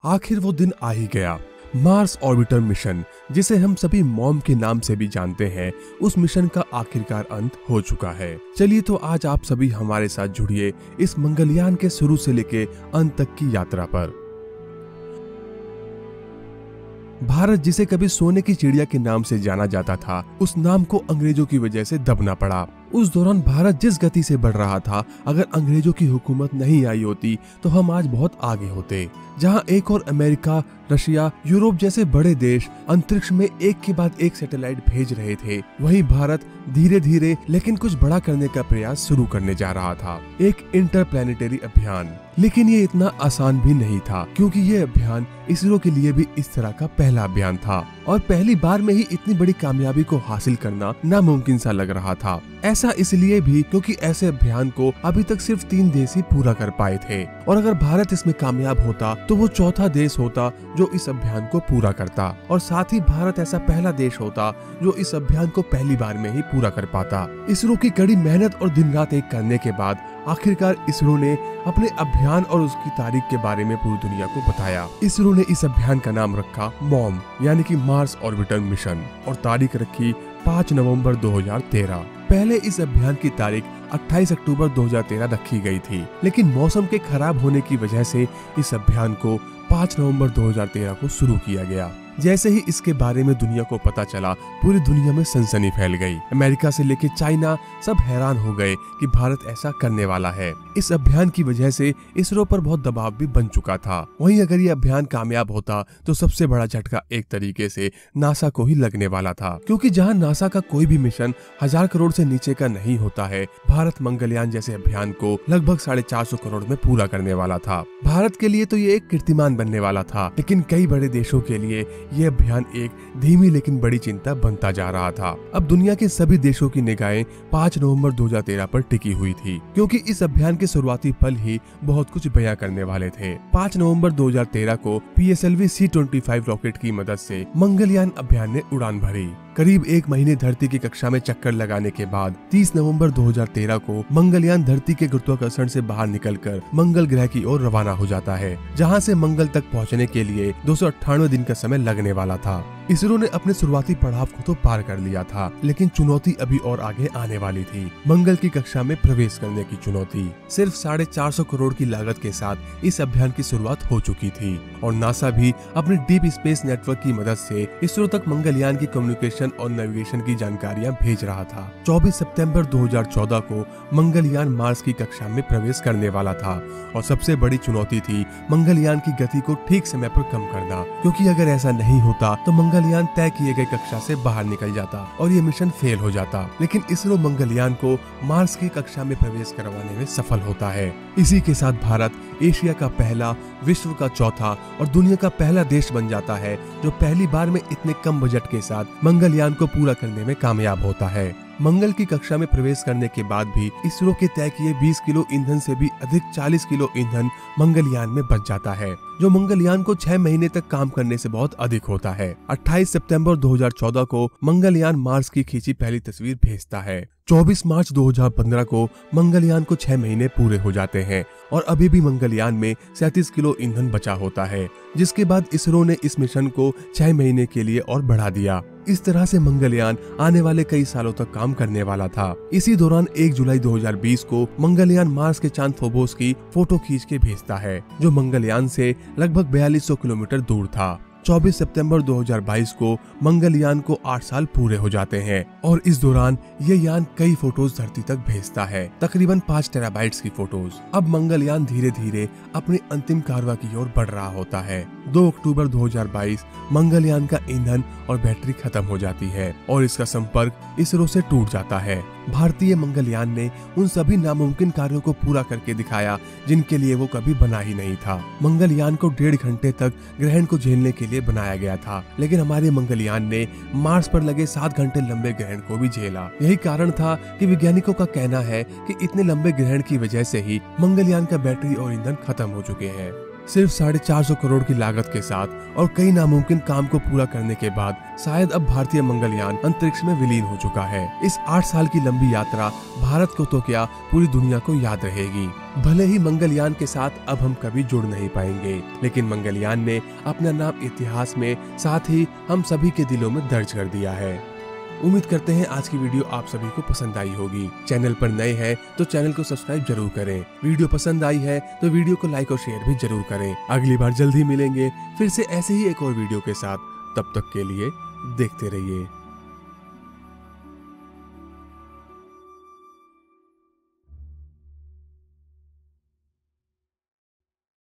आखिर वो दिन आ ही गया। मार्स ऑर्बिटर मिशन, जिसे हम सभी मॉम के नाम से भी जानते हैं, उस मिशन का आखिरकार अंत हो चुका है। चलिए तो आज आप सभी हमारे साथ जुड़िए इस मंगलयान के शुरू से लेके अंत तक की यात्रा पर। भारत, जिसे कभी सोने की चिड़िया के नाम से जाना जाता था, उस नाम को अंग्रेजों की वजह से दबना पड़ा। उस दौरान भारत जिस गति से बढ़ रहा था, अगर अंग्रेजों की हुकूमत नहीं आई होती तो हम आज बहुत आगे होते। जहां एक और अमेरिका, रशिया, यूरोप जैसे बड़े देश अंतरिक्ष में एक के बाद एक सैटेलाइट भेज रहे थे, वहीं भारत धीरे धीरे लेकिन कुछ बड़ा करने का प्रयास शुरू करने जा रहा था, एक इंटरप्लैनेटरी अभियान। लेकिन ये इतना आसान भी नहीं था, क्योंकि ये अभियान इसरो के लिए भी इस तरह का पहला अभियान था और पहली बार में ही इतनी बड़ी कामयाबी को हासिल करना नामुमकिन सा लग रहा था। ऐसा इसलिए भी क्योंकि ऐसे अभियान को अभी तक सिर्फ 3 देश ही पूरा कर पाए थे, और अगर भारत इसमें कामयाब होता तो वो चौथा देश होता जो इस अभियान को पूरा करता, और साथ ही भारत ऐसा पहला देश होता जो इस अभियान को पहली बार में ही पूरा कर पाता। इसरो की कड़ी मेहनत और दिन रात एक करने के बाद आखिरकार इसरो ने अपने अभियान और उसकी तारीख के बारे में पूरी दुनिया को बताया। इसरो ने इस अभियान का नाम रखा मॉम, यानी कि मार्स ऑर्बिटर मिशन, और तारीख रखी 5 नवंबर 2013। पहले इस अभियान की तारीख 28 अक्टूबर 2013 रखी गई थी, लेकिन मौसम के खराब होने की वजह से इस अभियान को 5 नवंबर 2013 को शुरू किया गया। जैसे ही इसके बारे में दुनिया को पता चला, पूरी दुनिया में सनसनी फैल गई। अमेरिका से लेके चाइना सब हैरान हो गए कि भारत ऐसा करने वाला है। इस अभियान की वजह से इसरो पर बहुत दबाव भी बन चुका था। वहीं अगर ये अभियान कामयाब होता तो सबसे बड़ा झटका एक तरीके से नासा को ही लगने वाला था, क्योंकि जहां नासा का कोई भी मिशन 1000 करोड़ से नीचे का नहीं होता है, भारत मंगलयान जैसे अभियान को लगभग 450 करोड़ में पूरा करने वाला था। भारत के लिए तो ये एक कीर्तिमान बनने वाला था, लेकिन कई बड़े देशों के लिए ये अभियान एक धीमी लेकिन बड़ी चिंता बनता जा रहा था। अब दुनिया के सभी देशों की निगाहें 5 नवंबर 2013 पर टिकी हुई थी, क्योंकि इस अभियान के शुरुआती पल ही बहुत कुछ बयां करने वाले थे। 5 नवंबर 2013 को PSLV C-25 रॉकेट की मदद से मंगलयान अभियान ने उड़ान भरी। करीब 1 महीने धरती की कक्षा में चक्कर लगाने के बाद 30 नवंबर 2013 को मंगलयान धरती के गुरुत्वाकर्षण से बाहर निकलकर मंगल ग्रह की ओर रवाना हो जाता है, जहां से मंगल तक पहुंचने के लिए 298 दिन का समय लगने वाला था। इसरो ने अपने शुरुआती पड़ाव को तो पार कर लिया था, लेकिन चुनौती अभी और आगे आने वाली थी। मंगल की कक्षा में प्रवेश करने की चुनौती। सिर्फ 450 करोड़ की लागत के साथ इस अभियान की शुरुआत हो चुकी थी, और नासा भी अपने डीप स्पेस नेटवर्क की मदद से इसरो तक मंगलयान की कम्युनिकेशन और नेविगेशन की जानकारियां भेज रहा था। 24 सितंबर 2014 को मंगलयान मार्स की कक्षा में प्रवेश करने वाला था, और सबसे बड़ी चुनौती थी मंगलयान की गति को ठीक समय पर कम करना, क्योंकि अगर ऐसा नहीं होता तो मंगलयान तय किए गए कक्षा से बाहर निकल जाता और ये मिशन फेल हो जाता। लेकिन इसरो मंगलयान को मार्स की कक्षा में प्रवेश करवाने में सफल होता है। इसी के साथ भारत एशिया का पहला, विश्व का चौथा और दुनिया का पहला देश बन जाता है जो पहली बार में इतने कम बजट के साथ मंगलयान को पूरा करने में कामयाब होता है। मंगल की कक्षा में प्रवेश करने के बाद भी इसरो के तय किए 20 किलो ईंधन से भी अधिक 40 किलो ईंधन मंगलयान में बच जाता है, जो मंगलयान को 6 महीने तक काम करने से बहुत अधिक होता है। 28 सितंबर 2014 को मंगलयान मार्स की खींची पहली तस्वीर भेजता है। 24 मार्च 2015 को मंगलयान को 6 महीने पूरे हो जाते हैं, और अभी भी मंगलयान में 37 किलो ईंधन बचा होता है, जिसके बाद इसरो ने इस मिशन को 6 महीने के लिए और बढ़ा दिया। इस तरह से मंगलयान आने वाले कई सालों तक काम करने वाला था। इसी दौरान 1 जुलाई 2020 को मंगलयान मार्स के चांद फोबोस की फोटो खींच के भेजता है, जो मंगलयान से लगभग 4200 किलोमीटर दूर था। 24 सितंबर 2022 को मंगलयान को 8 साल पूरे हो जाते हैं, और इस दौरान ये यान कई फोटोज धरती तक भेजता है, तकरीबन 5 टेराबाइट्स की फोटोज। अब मंगलयान धीरे धीरे अपनी अंतिम कार्रवाई की ओर बढ़ रहा होता है। 2 अक्टूबर 2022 मंगलयान का ईंधन और बैटरी खत्म हो जाती है, और इसका संपर्क इसरो से टूट जाता है। भारतीय मंगलयान ने उन सभी नामुमकिन कार्यों को पूरा करके दिखाया जिनके लिए वो कभी बना ही नहीं था। मंगलयान को 1.5 घंटे तक ग्रहण को झेलने के लिए बनाया गया था, लेकिन हमारे मंगलयान ने मार्स पर लगे 7 घंटे लंबे ग्रहण को भी झेला। यही कारण था कि वैज्ञानिकों का कहना है कि इतने लंबे ग्रहण की वजह से ही मंगलयान का बैटरी और ईंधन खत्म हो चुके हैं। सिर्फ 450 करोड़ की लागत के साथ और कई नामुमकिन काम को पूरा करने के बाद शायद अब भारतीय मंगलयान अंतरिक्ष में विलीन हो चुका है। इस 8 साल की लंबी यात्रा भारत को तो क्या पूरी दुनिया को याद रहेगी। भले ही मंगलयान के साथ अब हम कभी जुड़ नहीं पाएंगे, लेकिन मंगलयान ने अपना नाम इतिहास में साथ ही हम सभी के दिलों में दर्ज कर दिया है। उम्मीद करते हैं आज की वीडियो आप सभी को पसंद आई होगी। चैनल पर नए हैं तो चैनल को सब्सक्राइब जरूर करें। वीडियो पसंद आई है तो वीडियो को लाइक और शेयर भी जरूर करें। अगली बार जल्द ही मिलेंगे फिर से ऐसे ही एक और वीडियो के साथ। तब तक के लिए देखते रहिए।